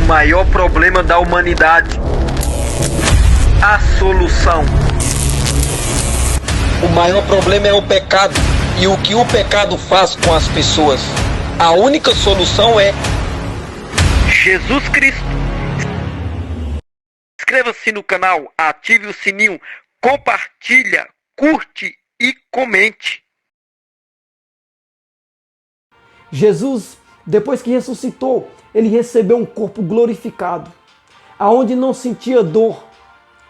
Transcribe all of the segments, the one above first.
maior problema da humanidade. A solução. O maior problema é o pecado e o que o pecado faz com as pessoas. A única solução é Jesus Cristo. Inscreva-se no canal, ative o sininho, compartilha, curte e comente. Jesus, depois que ressuscitou, ele recebeu um corpo glorificado, aonde não sentia dor,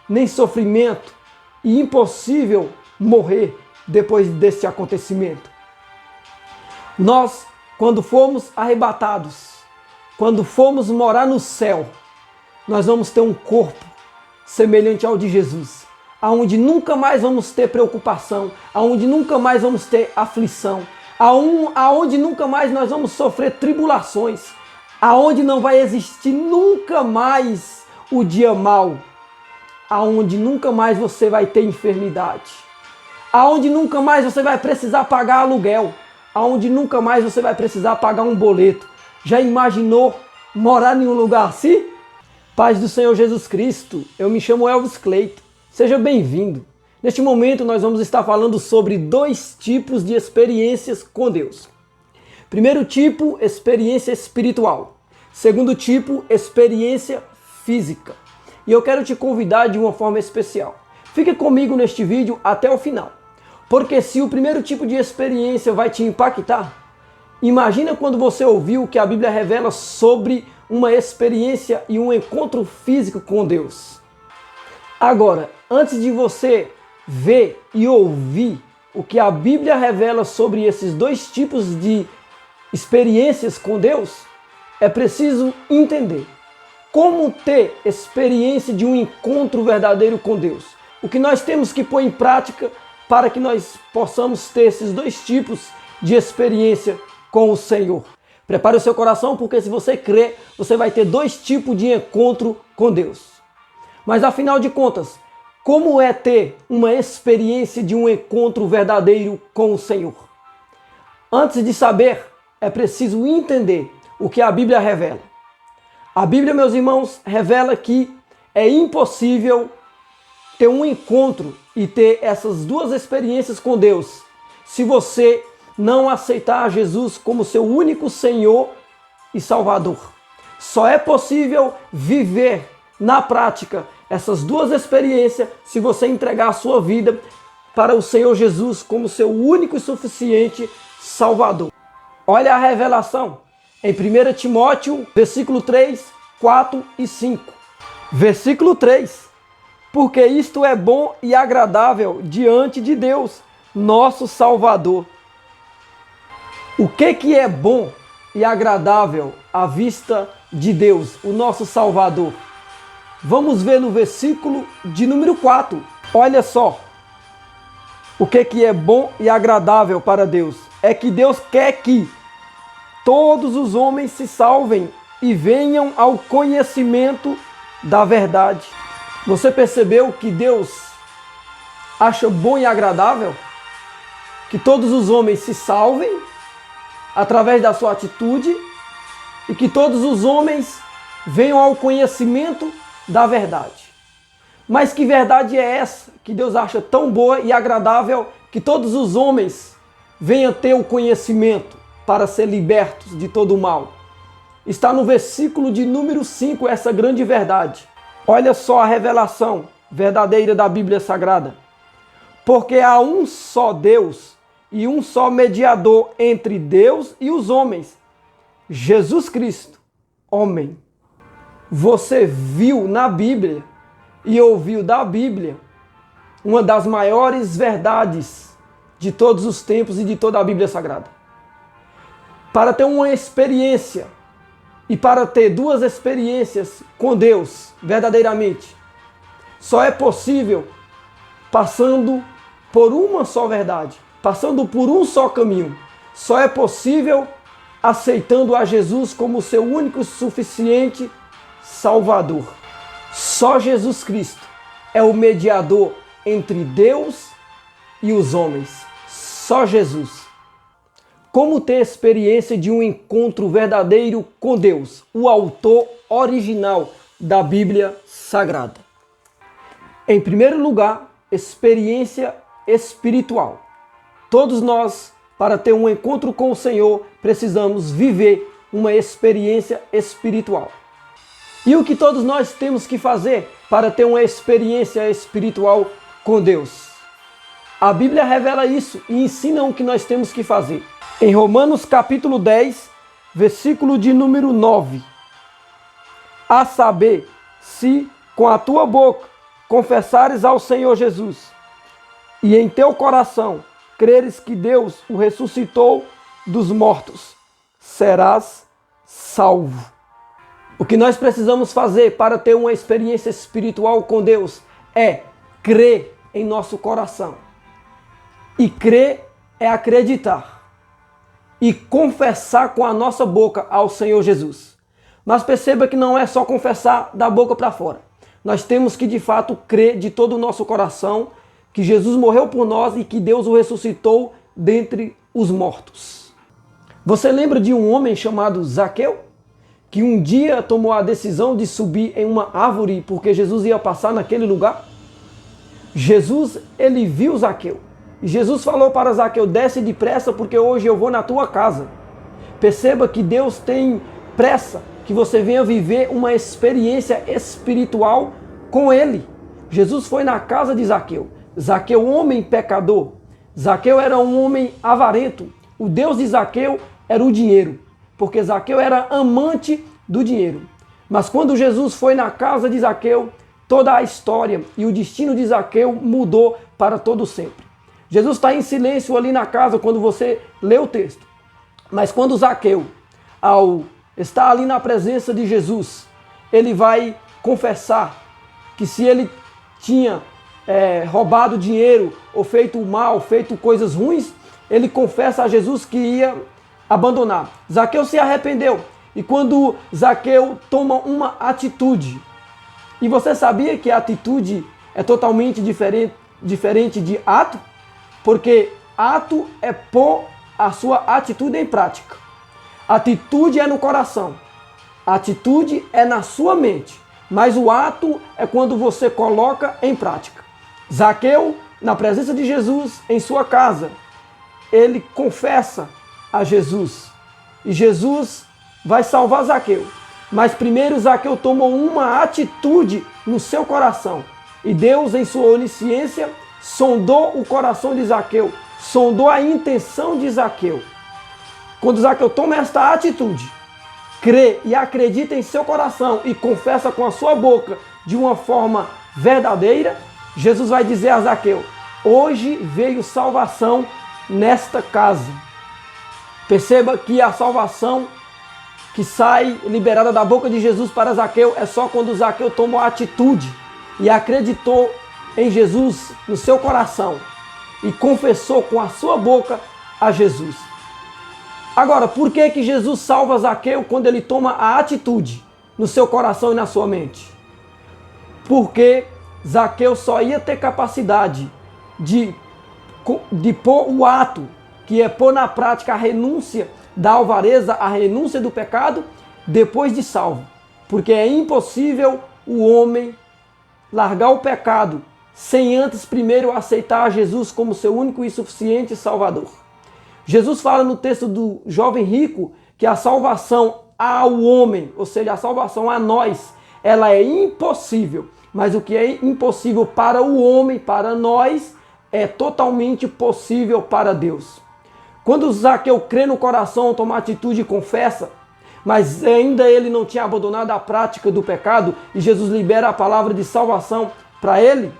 nem sofrimento, e impossível morrer depois desse acontecimento. Nós, quando formos arrebatados, quando formos morar no céu, nós vamos ter um corpo semelhante ao de Jesus, aonde nunca mais vamos ter preocupação, aonde nunca mais vamos ter aflição, aonde nunca mais nós vamos sofrer tribulações, aonde não vai existir nunca mais o dia mau, aonde nunca mais você vai ter enfermidade, aonde nunca mais você vai precisar pagar aluguel, aonde nunca mais você vai precisar pagar um boleto. Já imaginou morar em um lugar assim? Paz do Senhor Jesus Cristo, eu me chamo Elvis Cleito, seja bem-vindo. Neste momento nós vamos estar falando sobre dois tipos de experiências com Deus. Primeiro tipo, experiência espiritual. Segundo tipo, experiência física. E eu quero te convidar de uma forma especial. Fique comigo neste vídeo até o final. Porque se o primeiro tipo de experiência vai te impactar, imagina quando você ouviu o que a Bíblia revela sobre uma experiência e um encontro físico com Deus. Agora, antes de você ver e ouvir o que a Bíblia revela sobre esses dois tipos de experiências com Deus, é preciso entender como ter experiência de um encontro verdadeiro com Deus. O que nós temos que pôr em prática para que nós possamos ter esses dois tipos de experiência com o Senhor. Prepare o seu coração, porque se você crer, você vai ter dois tipos de encontro com Deus. Mas afinal de contas, como é ter uma experiência de um encontro verdadeiro com o Senhor? Antes de saber, é preciso entender o que a Bíblia revela. A Bíblia, meus irmãos, revela que é impossível ter um encontro e ter essas duas experiências com Deus se você não aceitar Jesus como seu único Senhor e Salvador. Só é possível viver na prática essas duas experiências se você entregar a sua vida para o Senhor Jesus como seu único e suficiente Salvador. Olha a revelação em 1 Timóteo, versículo 3, 4 e 5. Versículo 3. Porque isto é bom e agradável diante de Deus, nosso Salvador. O que é bom e agradável à vista de Deus, o nosso Salvador? Vamos ver no versículo de número 4. Olha só. O que é bom e agradável para Deus? É que Deus quer que todos os homens se salvem e venham ao conhecimento da verdade. Você percebeu que Deus acha bom e agradável que todos os homens se salvem através da sua atitude e que todos os homens venham ao conhecimento da verdade. Mas que verdade é essa que Deus acha tão boa e agradável que todos os homens venham ter o conhecimento para ser libertos de todo o mal? Está no versículo de número 5 essa grande verdade. Olha só a revelação verdadeira da Bíblia Sagrada. Porque há um só Deus e um só mediador entre Deus e os homens, Jesus Cristo, homem. Você viu na Bíblia e ouviu da Bíblia uma das maiores verdades de todos os tempos e de toda a Bíblia Sagrada. Para ter uma experiência e para ter duas experiências com Deus verdadeiramente, só é possível passando por uma só verdade, passando por um só caminho. Só é possível aceitando a Jesus como seu único e suficiente Salvador. Só Jesus Cristo é o mediador entre Deus e os homens. Só Jesus. Como ter experiência de um encontro verdadeiro com Deus, o autor original da Bíblia Sagrada. Em primeiro lugar, experiência espiritual. Todos nós, para ter um encontro com o Senhor, precisamos viver uma experiência espiritual. E o que todos nós temos que fazer para ter uma experiência espiritual com Deus? A Bíblia revela isso e ensina o que nós temos que fazer. Em Romanos capítulo 10, versículo de número 9. A saber, se com a tua boca confessares ao Senhor Jesus e em teu coração creres que Deus o ressuscitou dos mortos, serás salvo. O que nós precisamos fazer para ter uma experiência espiritual com Deus é crer em nosso coração. E crer é acreditar. E confessar com a nossa boca ao Senhor Jesus. Mas perceba que não é só confessar da boca para fora. Nós temos que de fato crer de todo o nosso coração que Jesus morreu por nós e que Deus o ressuscitou dentre os mortos. Você lembra de um homem chamado Zaqueu? Que um dia tomou a decisão de subir em uma árvore porque Jesus ia passar naquele lugar? Jesus, ele viu Zaqueu. E Jesus falou para Zaqueu, desce depressa porque hoje eu vou na tua casa. Perceba que Deus tem pressa que você venha viver uma experiência espiritual com Ele. Jesus foi na casa de Zaqueu. Zaqueu, homem pecador. Zaqueu era um homem avarento. O Deus de Zaqueu era o dinheiro, porque Zaqueu era amante do dinheiro. Mas quando Jesus foi na casa de Zaqueu, toda a história e o destino de Zaqueu mudou para todo sempre. Jesus está em silêncio ali na casa quando você lê o texto. Mas quando Zaqueu, ao estar ali na presença de Jesus, ele vai confessar que se ele tinha roubado dinheiro ou feito mal, feito coisas ruins, ele confessa a Jesus que ia abandonar. Zaqueu se arrependeu. E quando Zaqueu toma uma atitude, e você sabia que a atitude é totalmente diferente de ato? Porque ato é pôr a sua atitude em prática. Atitude é no coração. Atitude é na sua mente. Mas o ato é quando você coloca em prática. Zaqueu, na presença de Jesus, em sua casa, ele confessa a Jesus. E Jesus vai salvar Zaqueu. Mas primeiro Zaqueu tomou uma atitude no seu coração. E Deus, em sua onisciência, sondou o coração de Zaqueu, sondou a intenção de Zaqueu. Quando Zaqueu toma esta atitude, crê e acredita em seu coração e confessa com a sua boca de uma forma verdadeira, Jesus vai dizer a Zaqueu, hoje veio salvação nesta casa. Perceba que a salvação que sai liberada da boca de Jesus para Zaqueu é só quando Zaqueu tomou a atitude e acreditou em Jesus no seu coração e confessou com a sua boca a Jesus. Agora, por que Jesus salva Zaqueu quando ele toma a atitude no seu coração e na sua mente? Porque Zaqueu só ia ter capacidade de pôr o ato, que é pôr na prática a renúncia da alvareza, a renúncia do pecado, depois de salvo. Porque é impossível o homem largar o pecado sem antes primeiro aceitar a Jesus como seu único e suficiente Salvador. Jesus fala no texto do jovem rico que a salvação ao homem, ou seja, a salvação a nós, ela é impossível. Mas o que é impossível para o homem, para nós, é totalmente possível para Deus. Quando Zaqueu crê no coração, toma atitude e confessa, mas ainda ele não tinha abandonado a prática do pecado e Jesus libera a palavra de salvação para ele,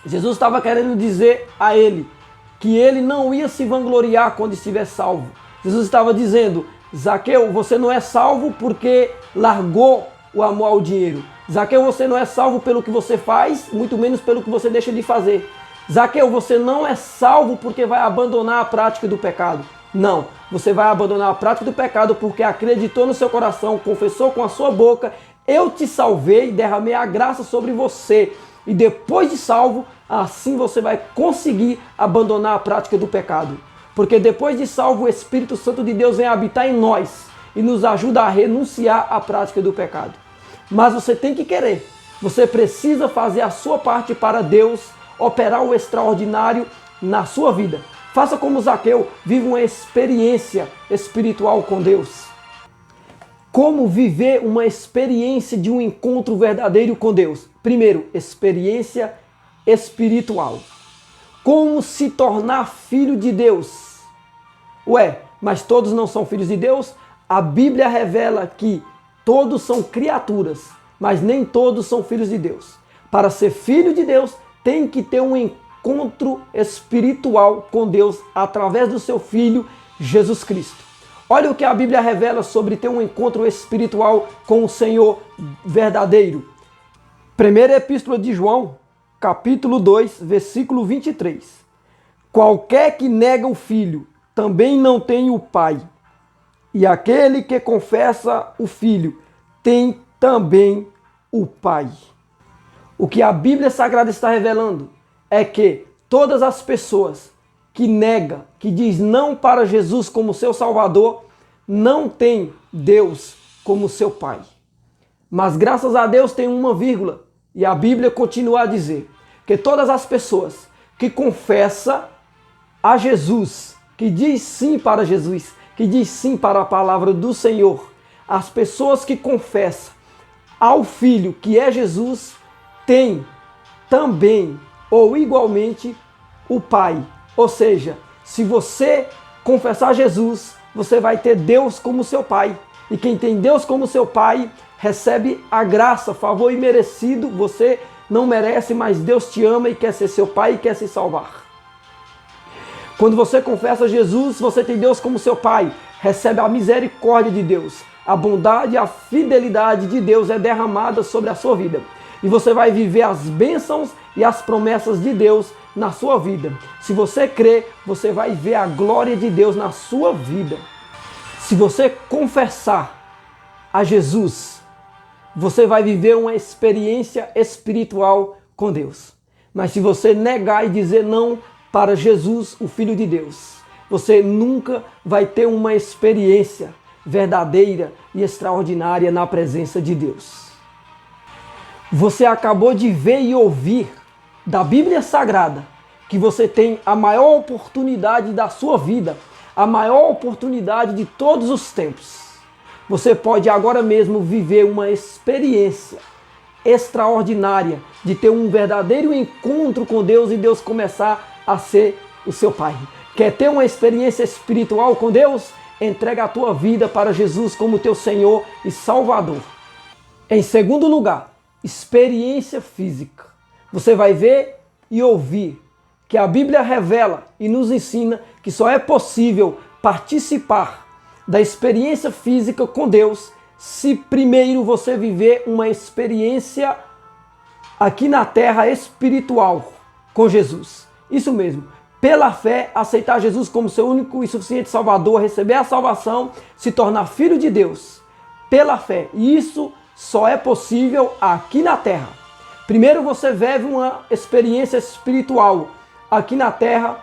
Jesus estava querendo dizer a ele que ele não ia se vangloriar quando estiver salvo. Jesus estava dizendo, Zaqueu, você não é salvo porque largou o amor ao dinheiro. Zaqueu, você não é salvo pelo que você faz, muito menos pelo que você deixa de fazer. Zaqueu, você não é salvo porque vai abandonar a prática do pecado. Não, você vai abandonar a prática do pecado porque acreditou no seu coração, confessou com a sua boca, eu te salvei, derramei a graça sobre você. E depois de salvo, assim você vai conseguir abandonar a prática do pecado. Porque depois de salvo, o Espírito Santo de Deus vem habitar em nós e nos ajuda a renunciar à prática do pecado. Mas você tem que querer. Você precisa fazer a sua parte para Deus operar o extraordinário na sua vida. Faça como Zaqueu, viva uma experiência espiritual com Deus. Como viver uma experiência de um encontro verdadeiro com Deus? Primeiro, experiência espiritual. Como se tornar filho de Deus? Ué, mas todos não são filhos de Deus? A Bíblia revela que todos são criaturas, mas nem todos são filhos de Deus. Para ser filho de Deus, tem que ter um encontro espiritual com Deus através do seu Filho, Jesus Cristo. Olha o que a Bíblia revela sobre ter um encontro espiritual com o Senhor verdadeiro. Primeira Epístola de João, capítulo 2, versículo 23. Qualquer que nega o Filho, também não tem o Pai. E aquele que confessa o Filho, tem também o Pai. O que a Bíblia Sagrada está revelando é que todas as pessoas que nega, que diz não para Jesus como seu Salvador, não tem Deus como seu Pai. Mas graças a Deus tem uma vírgula, e a Bíblia continua a dizer que todas as pessoas que confessam a Jesus, que diz sim para Jesus, que diz sim para a palavra do Senhor, as pessoas que confessam ao Filho, que é Jesus, têm também ou igualmente o Pai. Ou seja, se você confessar Jesus, você vai ter Deus como seu Pai. E quem tem Deus como seu Pai, recebe a graça, favor imerecido. Você não merece, mas Deus te ama e quer ser seu Pai e quer se salvar. Quando você confessa Jesus, você tem Deus como seu Pai. Recebe a misericórdia de Deus. A bondade e a fidelidade de Deus é derramada sobre a sua vida. E você vai viver as bênçãos e as promessas de Deus na sua vida. Se você crer, você vai ver a glória de Deus na sua vida. Se você confessar a Jesus, você vai viver uma experiência espiritual com Deus. Mas se você negar e dizer não para Jesus, o Filho de Deus, você nunca vai ter uma experiência verdadeira e extraordinária na presença de Deus. Você acabou de ver e ouvir da Bíblia Sagrada que você tem a maior oportunidade da sua vida, a maior oportunidade de todos os tempos. Você pode agora mesmo viver uma experiência extraordinária de ter um verdadeiro encontro com Deus e Deus começar a ser o seu Pai. Quer ter uma experiência espiritual com Deus? Entrega a tua vida para Jesus como teu Senhor e Salvador. Em segundo lugar, experiência física. Você vai ver e ouvir que a Bíblia revela e nos ensina que só é possível participar da experiência física com Deus se primeiro você viver uma experiência aqui na terra espiritual com Jesus. Isso mesmo, pela fé, aceitar Jesus como seu único e suficiente Salvador, receber a salvação, se tornar filho de Deus pela fé. E isso só é possível aqui na terra. Primeiro você vive uma experiência espiritual aqui na terra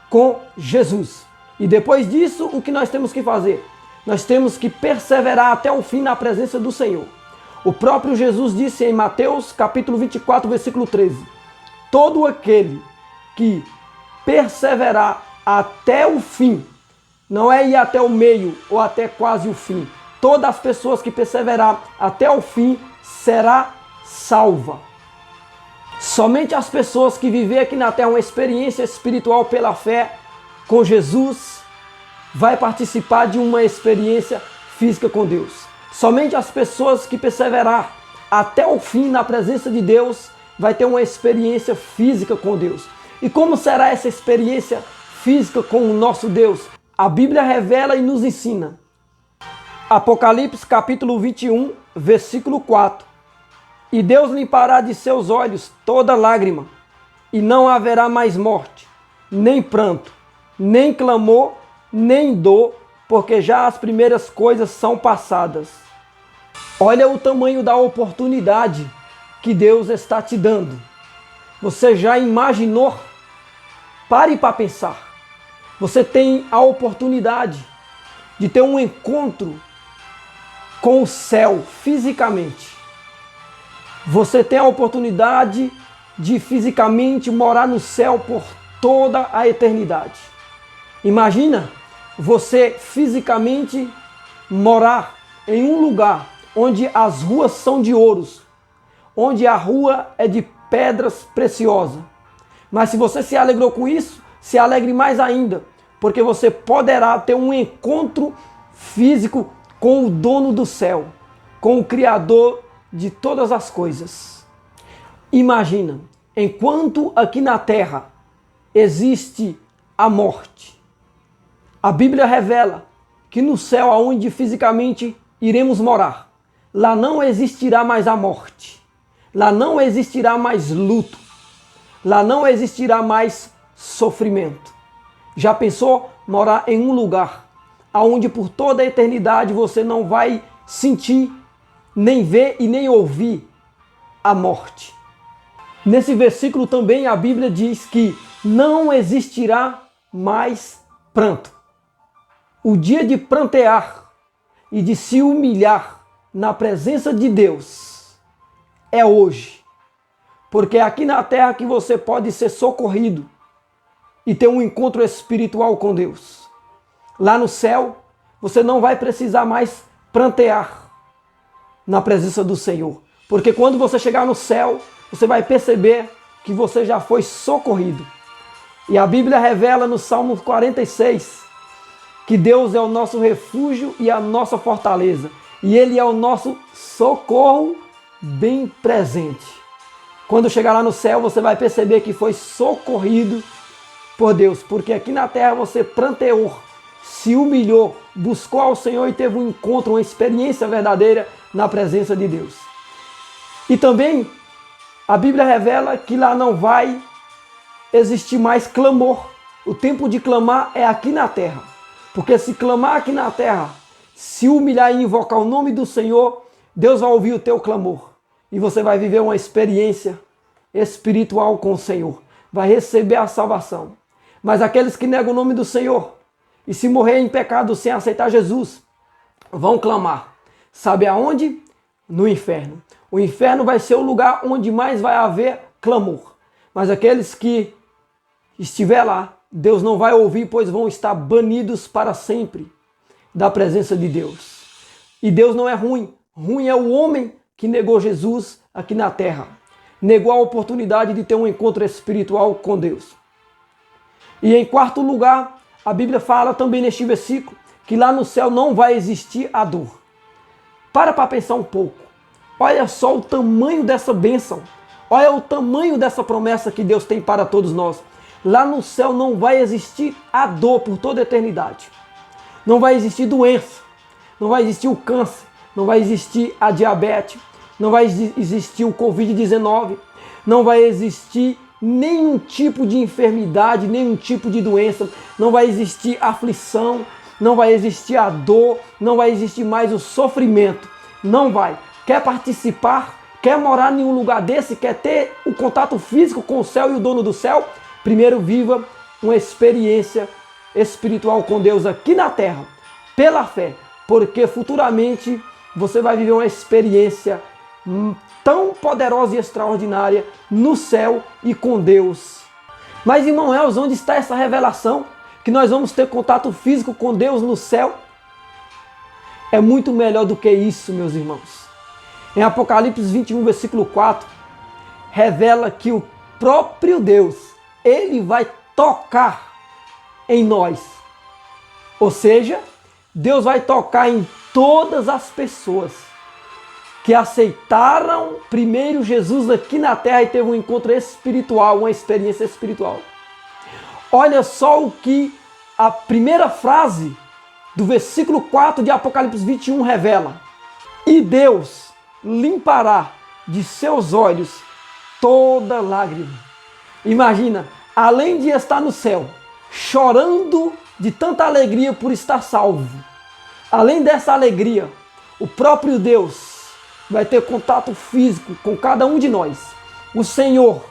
com Jesus. E depois disso, o que nós temos que fazer? Nós temos que perseverar até o fim na presença do Senhor. O próprio Jesus disse em Mateus capítulo 24, versículo 13: todo aquele que perseverar até o fim, não é ir até o meio ou até quase o fim, todas as pessoas que perseverar até o fim será salva. Somente as pessoas que viver aqui na terra uma experiência espiritual pela fé com Jesus vai participar de uma experiência física com Deus. Somente as pessoas que perseverar até o fim na presença de Deus vai ter uma experiência física com Deus. E como será essa experiência física com o nosso Deus? A Bíblia revela e nos ensina. Apocalipse capítulo 21, versículo 4. E Deus limpará de seus olhos toda lágrima, e não haverá mais morte, nem pranto, nem clamor, nem dor, porque já as primeiras coisas são passadas. Olha o tamanho da oportunidade que Deus está te dando. Você já imaginou? Pare para pensar. Você tem a oportunidade de ter um encontro com o céu fisicamente. Você tem a oportunidade de fisicamente morar no céu por toda a eternidade. Imagina você fisicamente morar em um lugar onde as ruas são de ouros, onde a rua é de pedras preciosas. Mas se você se alegrou com isso, se alegre mais ainda, porque você poderá ter um encontro físico com o dono do céu, com o Criador de todas as coisas. Imagina, enquanto aqui na terra existe a morte, a Bíblia revela que no céu, aonde fisicamente iremos morar, lá não existirá mais a morte, lá não existirá mais luto, lá não existirá mais sofrimento. Já pensou morar em um lugar aonde por toda a eternidade você não vai sentir, nem ver e nem ouvir a morte? Nesse versículo também a Bíblia diz que não existirá mais pranto. O dia de prantear e de se humilhar na presença de Deus é hoje. Porque é aqui na terra que você pode ser socorrido e ter um encontro espiritual com Deus. Lá no céu, você não vai precisar mais prantear na presença do Senhor. Porque quando você chegar no céu, você vai perceber que você já foi socorrido. E a Bíblia revela no Salmo 46 que Deus é o nosso refúgio e a nossa fortaleza. E Ele é o nosso socorro bem presente. Quando chegar lá no céu, você vai perceber que foi socorrido por Deus. Porque aqui na terra você pranteou, se humilhou, buscou ao Senhor e teve um encontro, uma experiência verdadeira na presença de Deus. E também a Bíblia revela que lá não vai existir mais clamor. O tempo de clamar é aqui na terra. Porque se clamar aqui na terra, se humilhar e invocar o nome do Senhor, Deus vai ouvir o teu clamor. E você vai viver uma experiência espiritual com o Senhor. Vai receber a salvação. Mas aqueles que negam o nome do Senhor e se morrer em pecado sem aceitar Jesus, vão clamar. Sabe aonde? No inferno. O inferno vai ser o lugar onde mais vai haver clamor. Mas aqueles que estiver lá, Deus não vai ouvir, pois vão estar banidos para sempre da presença de Deus. E Deus não é ruim. Ruim é o homem que negou Jesus aqui na terra. Negou a oportunidade de ter um encontro espiritual com Deus. E em quarto lugar, a Bíblia fala também neste versículo que lá no céu não vai existir a dor. Para pensar um pouco. Olha só o tamanho dessa bênção. Olha o tamanho dessa promessa que Deus tem para todos nós. Lá no céu não vai existir a dor por toda a eternidade. Não vai existir doença. Não vai existir o câncer. Não vai existir a diabetes. Não vai existir o Covid-19. Não vai existir nenhum tipo de enfermidade, nenhum tipo de doença. Não vai existir aflição. Não vai existir a dor. Não vai existir mais o sofrimento. Não vai. Quer participar? Quer morar em um lugar desse? Quer ter o contato físico com o céu e o dono do céu? Primeiro viva uma experiência espiritual com Deus aqui na terra, pela fé, porque futuramente você vai viver uma experiência tão poderosa e extraordinária no céu e com Deus. Mas, irmãos, onde está essa revelação? Que nós vamos ter contato físico com Deus no céu? É muito melhor do que isso, meus irmãos. Em Apocalipse 21, versículo 4, revela que o próprio Deus, Ele vai tocar em nós. Ou seja, Deus vai tocar em todas as pessoas que aceitaram primeiro Jesus aqui na terra e teve um encontro espiritual, uma experiência espiritual. Olha só o que a primeira frase do versículo 4 de Apocalipse 21 revela. E Deus limpará de seus olhos toda lágrima. Imagina, além de estar no céu, chorando de tanta alegria por estar salvo, além dessa alegria, o próprio Deus vai ter contato físico com cada um de nós. O Senhor,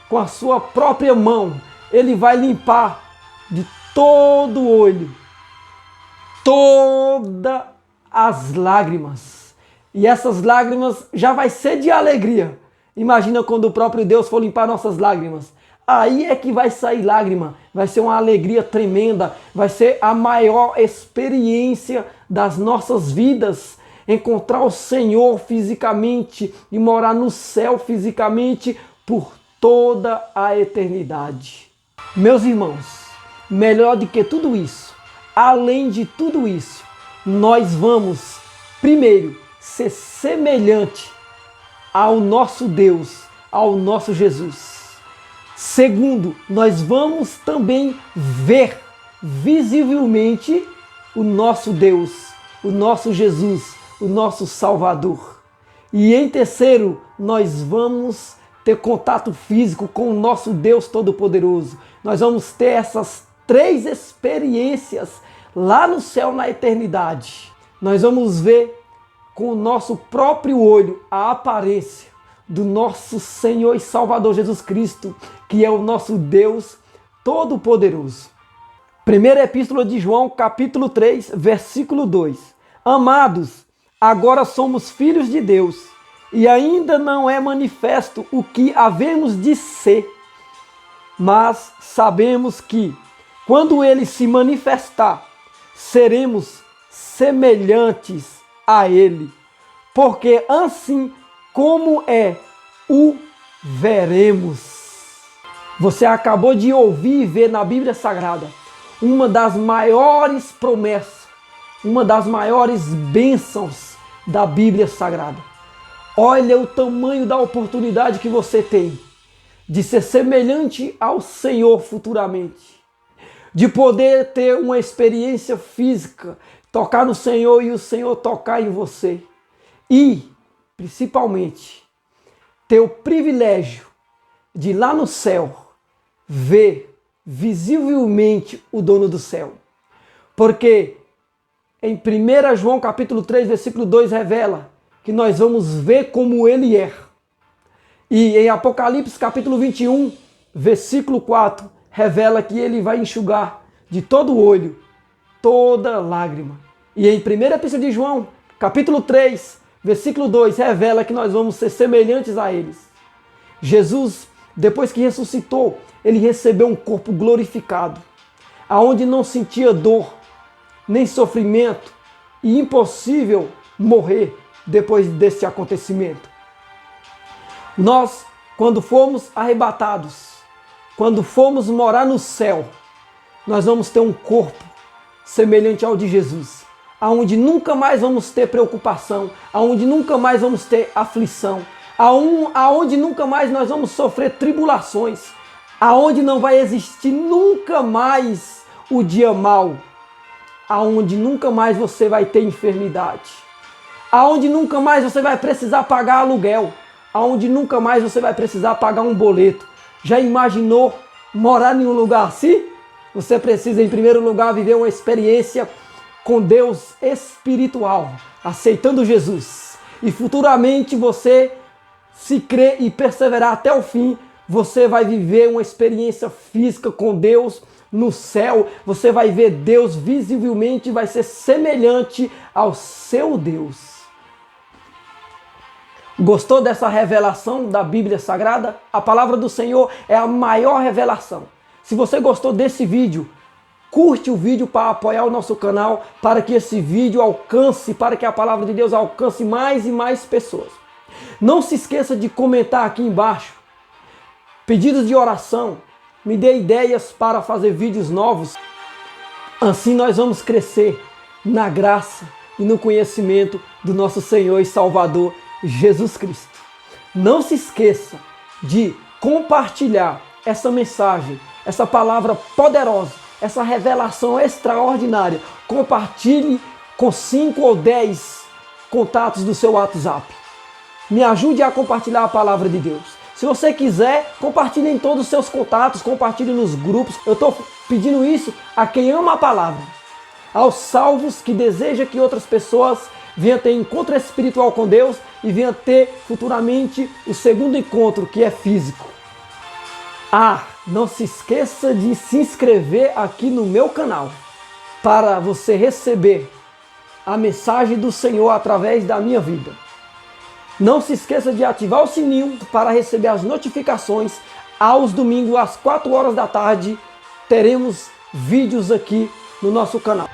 com a sua própria mão, Ele vai limpar de todo olho, todas as lágrimas. E essas lágrimas já vai ser de alegria. Imagina quando o próprio Deus for limpar nossas lágrimas. Aí é que vai sair lágrima, vai ser uma alegria tremenda, vai ser a maior experiência das nossas vidas. Encontrar o Senhor fisicamente e morar no céu fisicamente por toda a eternidade. Meus irmãos, melhor do que tudo isso, além de tudo isso, nós vamos, primeiro, ser semelhante ao nosso Deus, ao nosso Jesus. Segundo, nós vamos também ver visivelmente o nosso Deus, o nosso Jesus, o nosso Salvador. E em terceiro, nós vamos ter contato físico com o nosso Deus Todo-Poderoso. Nós vamos ter essas 3 experiências lá no céu, na eternidade. Nós vamos ver com o nosso próprio olho a aparência do nosso Senhor e Salvador Jesus Cristo, que é o nosso Deus Todo-Poderoso. Primeira Epístola de João, capítulo 3, versículo 2. Amados, agora somos filhos de Deus, e ainda não é manifesto o que havemos de ser, mas sabemos que, quando Ele se manifestar, seremos semelhantes a Ele, porque assim como é, o veremos. Você acabou de ouvir e ver na Bíblia Sagrada uma das maiores promessas, uma das maiores bênçãos da Bíblia Sagrada. Olha o tamanho da oportunidade que você tem de ser semelhante ao Senhor futuramente, de poder ter uma experiência física, tocar no Senhor e o Senhor tocar em você. E, principalmente, ter o privilégio de lá no céu ver visivelmente o dono do céu. Porque em 1 João capítulo 3, versículo 2 revela que nós vamos ver como ele é. E em Apocalipse capítulo 21, versículo 4, revela que ele vai enxugar de todo olho toda lágrima. E em 1 Epístola de João, capítulo 3, versículo 2, revela que nós vamos ser semelhantes a eles. Jesus, depois que ressuscitou, ele recebeu um corpo glorificado, aonde não sentia dor, nem sofrimento, e impossível morrer depois desse acontecimento. Nós, quando formos arrebatados, quando formos morar no céu, nós vamos ter um corpo semelhante ao de Jesus, aonde nunca mais vamos ter preocupação, aonde nunca mais vamos ter aflição, aonde nunca mais nós vamos sofrer tribulações, aonde não vai existir nunca mais o dia mau, aonde nunca mais você vai ter enfermidade, aonde nunca mais você vai precisar pagar aluguel, aonde nunca mais você vai precisar pagar um boleto. Já imaginou morar em um lugar assim? Você precisa, em primeiro lugar, viver uma experiência com Deus espiritual, aceitando Jesus. E futuramente você, se crer e perseverar até o fim, você vai viver uma experiência física com Deus no céu. Você vai ver Deus visivelmente, vai ser semelhante ao seu Deus. Gostou dessa revelação da Bíblia Sagrada? A palavra do Senhor é a maior revelação. Se você gostou desse vídeo, curte o vídeo para apoiar o nosso canal, para que esse vídeo alcance, para que a palavra de Deus alcance mais e mais pessoas. Não se esqueça de comentar aqui embaixo pedidos de oração, me dê ideias para fazer vídeos novos. Assim nós vamos crescer na graça e no conhecimento do nosso Senhor e Salvador Jesus Cristo. Não se esqueça de compartilhar essa mensagem, essa palavra poderosa, essa revelação extraordinária. Compartilhe com 5 ou 10 contatos do seu WhatsApp. Me ajude a compartilhar a palavra de Deus. Se você quiser, compartilhe em todos os seus contatos, compartilhe nos grupos. Eu estou pedindo isso a quem ama a palavra, aos salvos que desejam que outras pessoas venham ter encontro espiritual com Deus e venham ter futuramente o segundo encontro, que é físico. Não se esqueça de se inscrever aqui no meu canal para você receber a mensagem do Senhor através da minha vida. Não se esqueça de ativar o sininho para receber as notificações. Aos domingos, às 4 horas da tarde, teremos vídeos aqui no nosso canal.